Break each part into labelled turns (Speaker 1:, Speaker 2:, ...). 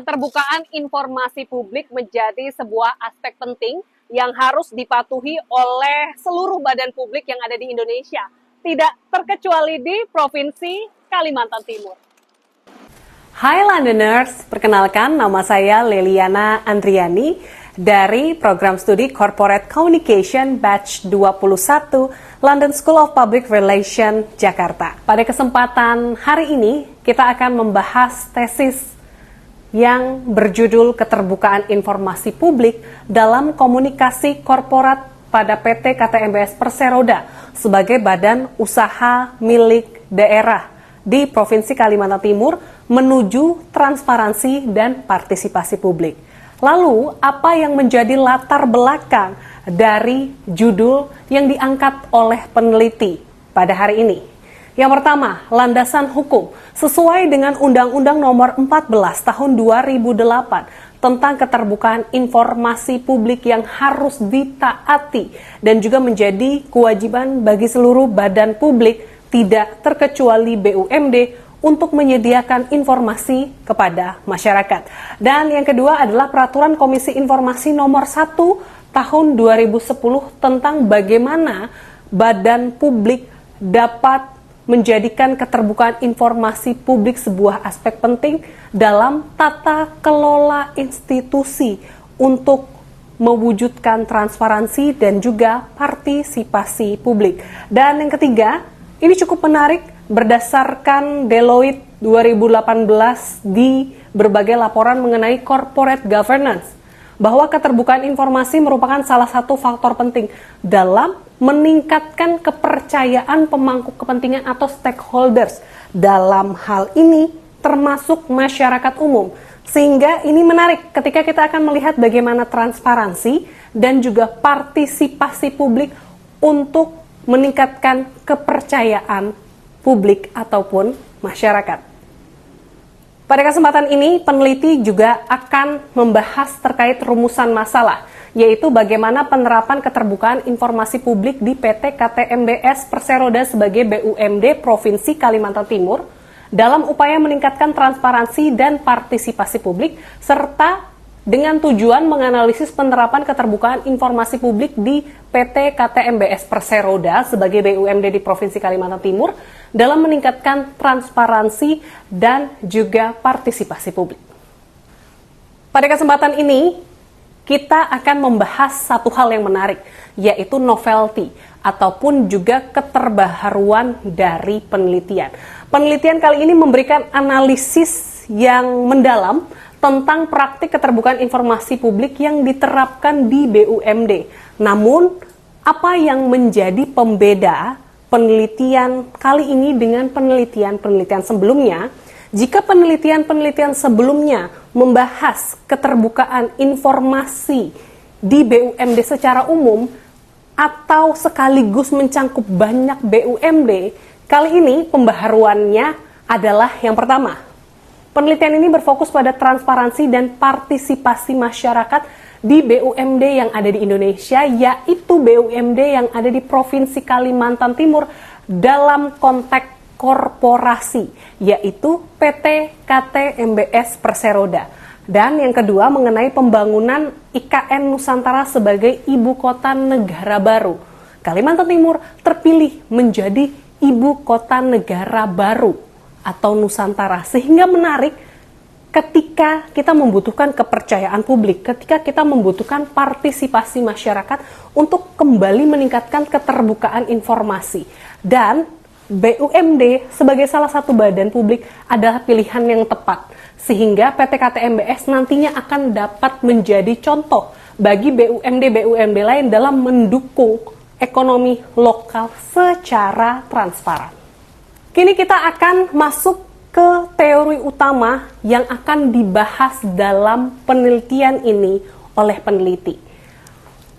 Speaker 1: Keterbukaan informasi publik menjadi sebuah aspek penting yang harus dipatuhi oleh seluruh badan publik yang ada di Indonesia, tidak terkecuali di Provinsi Kalimantan Timur.
Speaker 2: Hai Londoners, perkenalkan nama saya Leliana Andriani dari Program Studi Corporate Communication Batch 21 London School of Public Relations, Jakarta. Pada kesempatan hari ini, kita akan membahas tesis yang berjudul Keterbukaan Informasi Publik dalam Komunikasi Korporat pada PT KTMBS Perseroda sebagai badan usaha milik daerah di Provinsi Kalimantan Timur menuju transparansi dan partisipasi publik. Lalu, apa yang menjadi latar belakang dari judul yang diangkat oleh peneliti pada hari ini? Yang pertama, landasan hukum sesuai dengan Undang-Undang Nomor 14 Tahun 2008 tentang keterbukaan informasi publik yang harus ditaati dan juga menjadi kewajiban bagi seluruh badan publik tidak terkecuali BUMD untuk menyediakan informasi kepada masyarakat. Dan yang kedua adalah Peraturan Komisi Informasi Nomor 1 Tahun 2010 tentang bagaimana badan publik dapat menjadikan keterbukaan informasi publik sebuah aspek penting dalam tata kelola institusi untuk mewujudkan transparansi dan juga partisipasi publik. Dan yang ketiga, ini cukup menarik berdasarkan Deloitte 2018 di berbagai laporan mengenai corporate governance, bahwa keterbukaan informasi merupakan salah satu faktor penting dalam meningkatkan kepercayaan pemangku kepentingan atau stakeholders dalam hal ini termasuk masyarakat umum. Sehingga ini menarik ketika kita akan melihat bagaimana transparansi dan juga partisipasi publik untuk meningkatkan kepercayaan publik ataupun masyarakat. Pada kesempatan ini, peneliti juga akan membahas terkait rumusan masalah, yaitu bagaimana penerapan keterbukaan informasi publik di PT KTMBS Perseroda sebagai BUMD Provinsi Kalimantan Timur dalam upaya meningkatkan transparansi dan partisipasi publik, serta dengan tujuan menganalisis penerapan keterbukaan informasi publik di PT KTMBS Perseroda sebagai BUMD di Provinsi Kalimantan Timur dalam meningkatkan transparansi dan juga partisipasi publik. Pada kesempatan ini, kita akan membahas satu hal yang menarik, yaitu novelty ataupun juga keterbaharuan dari penelitian. Penelitian kali ini memberikan analisis yang mendalam tentang praktik keterbukaan informasi publik yang diterapkan di BUMD. Namun, apa yang menjadi pembeda penelitian kali ini dengan penelitian-penelitian sebelumnya? Jika penelitian-penelitian sebelumnya membahas keterbukaan informasi di BUMD secara umum atau sekaligus mencangkup banyak BUMD, kali ini pembaharuannya adalah yang pertama. Penelitian ini berfokus pada transparansi dan partisipasi masyarakat di BUMD yang ada di Indonesia, yaitu BUMD yang ada di Provinsi Kalimantan Timur dalam konteks korporasi, yaitu PT KTMBS Perseroda. Dan yang kedua mengenai pembangunan IKN Nusantara sebagai ibu kota negara baru. Kalimantan Timur terpilih menjadi ibu kota negara baru atau Nusantara, sehingga menarik ketika kita membutuhkan kepercayaan publik, ketika kita membutuhkan partisipasi masyarakat untuk kembali meningkatkan keterbukaan informasi. Dan BUMD sebagai salah satu badan publik adalah pilihan yang tepat, sehingga PT KTMBS nantinya akan dapat menjadi contoh bagi BUMD-BUMD lain dalam mendukung ekonomi lokal secara transparan. Kini kita akan masuk ke teori utama yang akan dibahas dalam penelitian ini oleh peneliti.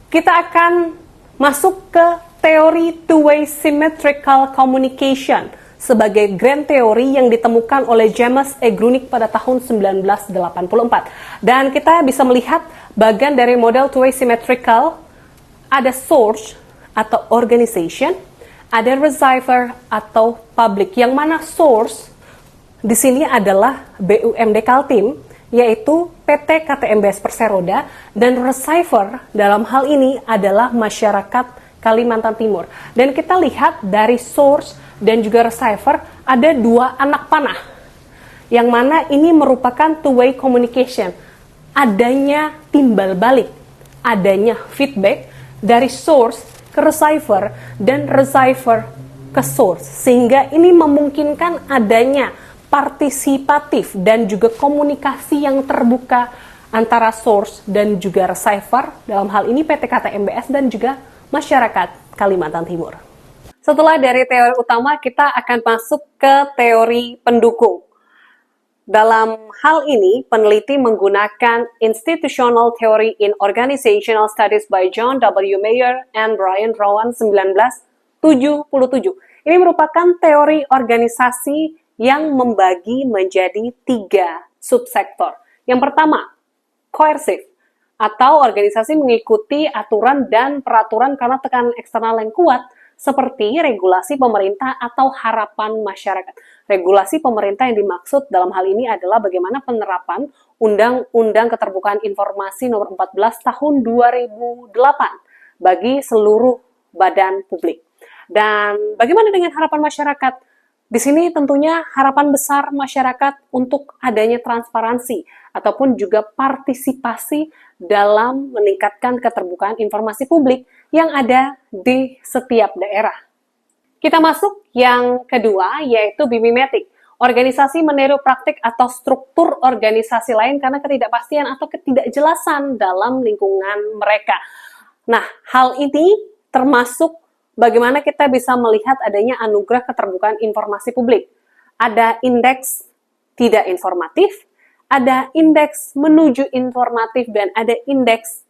Speaker 2: Kita akan masuk ke teori two-way symmetrical communication sebagai grand theory yang ditemukan oleh James E. Grunig pada tahun 1984. Dan kita bisa melihat bagian dari model two-way symmetrical, ada source atau organization, ada receiver atau public. Yang mana source di sini adalah BUMD Kaltim, yaitu PT KTMBS Perseroda, dan receiver dalam hal ini adalah masyarakat Kalimantan Timur. Dan kita lihat dari source dan juga receiver ada dua anak panah, yang mana ini merupakan two-way communication. Adanya timbal balik, adanya feedback dari source ke receiver dan receiver ke source, sehingga ini memungkinkan adanya partisipatif dan juga komunikasi yang terbuka antara source dan juga receiver, dalam hal ini PT KTMBS dan juga masyarakat Kalimantan Timur. Setelah dari teori utama, kita akan masuk ke teori pendukung. Dalam hal ini, peneliti menggunakan Institutional Theory in Organizational Studies by John W. Mayer and Brian Rowan 1977. Ini merupakan teori organisasi yang membagi menjadi 3 subsektor. Yang pertama, coercive, atau organisasi mengikuti aturan dan peraturan karena tekanan eksternal yang kuat, seperti regulasi pemerintah atau harapan masyarakat. Regulasi pemerintah yang dimaksud dalam hal ini adalah bagaimana penerapan Undang-Undang Keterbukaan Informasi Nomor 14 Tahun 2008 bagi seluruh badan publik. Dan bagaimana dengan harapan masyarakat? Di sini tentunya harapan besar masyarakat untuk adanya transparansi ataupun juga partisipasi dalam meningkatkan keterbukaan informasi publik yang ada di setiap daerah. Kita masuk yang kedua, yaitu bimimetik. Organisasi meniru praktik atau struktur organisasi lain karena ketidakpastian atau ketidakjelasan dalam lingkungan mereka. Nah, hal ini termasuk bagaimana kita bisa melihat adanya anugerah keterbukaan informasi publik. Ada indeks tidak informatif, ada indeks menuju informatif, dan ada indeks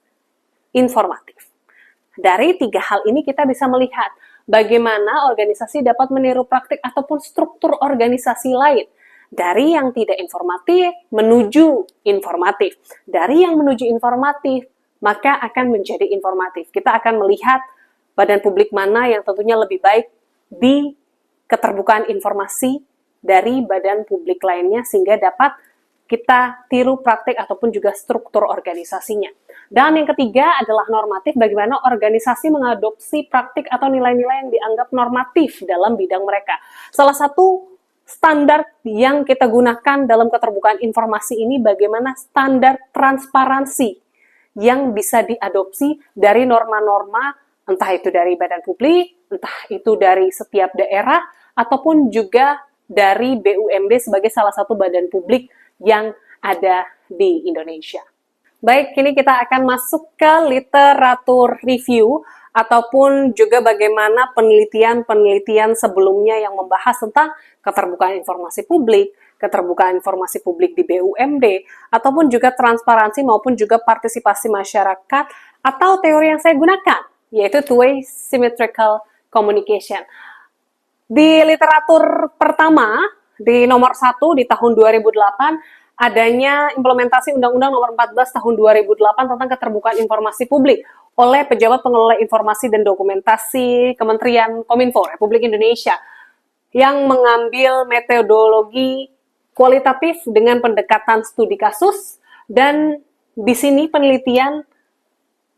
Speaker 2: informatif. Dari 3 hal ini kita bisa melihat bagaimana organisasi dapat meniru praktik ataupun struktur organisasi lain. Dari yang tidak informatif menuju informatif. Dari yang menuju informatif, maka akan menjadi informatif. Kita akan melihat badan publik mana yang tentunya lebih baik di keterbukaan informasi dari badan publik lainnya, sehingga dapat kita tiru praktik ataupun juga struktur organisasinya. Dan yang ketiga adalah normatif, bagaimana organisasi mengadopsi praktik atau nilai-nilai yang dianggap normatif dalam bidang mereka. Salah satu standar yang kita gunakan dalam keterbukaan informasi ini bagaimana standar transparansi yang bisa diadopsi dari norma-norma, entah itu dari badan publik, entah itu dari setiap daerah, ataupun juga dari BUMD sebagai salah satu badan publik yang ada di Indonesia. Baik, kini kita akan masuk ke literatur review, ataupun juga bagaimana penelitian-penelitian sebelumnya yang membahas tentang keterbukaan informasi publik di BUMD, ataupun juga transparansi maupun juga partisipasi masyarakat, atau teori yang saya gunakan, yaitu two-way symmetrical communication. Di literatur pertama, di nomor 1 di tahun 2008, adanya implementasi Undang-Undang Nomor 14 Tahun 2008 tentang keterbukaan informasi publik oleh pejabat pengelola informasi dan dokumentasi Kementerian Kominfo Republik Indonesia, yang mengambil metodologi kualitatif dengan pendekatan studi kasus, dan di sini penelitian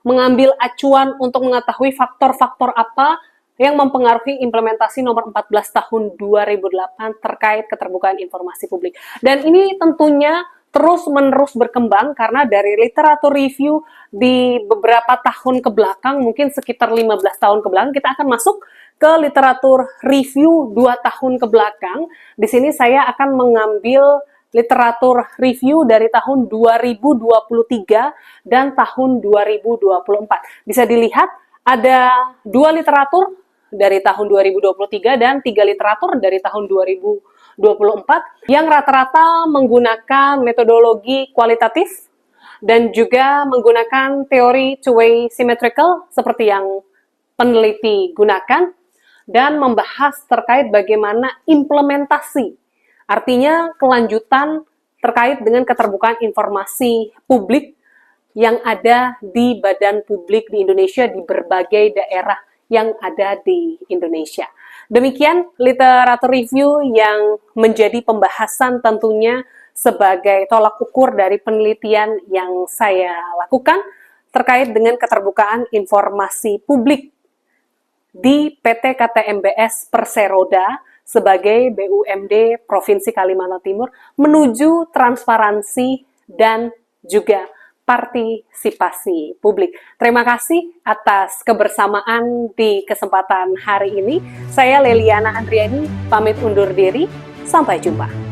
Speaker 2: mengambil acuan untuk mengetahui faktor-faktor apa yang mempengaruhi implementasi nomor 14 tahun 2008 terkait keterbukaan informasi publik. Dan ini tentunya terus-menerus berkembang karena dari literatur review di beberapa tahun ke belakang, mungkin sekitar 15 tahun ke belakang, kita akan masuk ke literatur review 2 tahun ke belakang. Di sini saya akan mengambil literatur review dari tahun 2023 dan tahun 2024. Bisa dilihat ada 2 literatur dari tahun 2023 dan 3 literatur dari tahun 2024 yang rata-rata menggunakan metodologi kualitatif dan juga menggunakan teori two-way symmetrical seperti yang peneliti gunakan, dan membahas terkait bagaimana implementasi, artinya kelanjutan terkait dengan keterbukaan informasi publik yang ada di badan publik di Indonesia di berbagai daerah yang ada di Indonesia. Demikian literatur review yang menjadi pembahasan tentunya sebagai tolak ukur dari penelitian yang saya lakukan terkait dengan keterbukaan informasi publik di PT KTMBS Perseroda sebagai BUMD Provinsi Kalimantan Timur menuju transparansi dan juga partisipasi publik. Terima kasih atas kebersamaan di kesempatan hari ini. Saya Leliana Andriani, pamit undur diri. Sampai jumpa.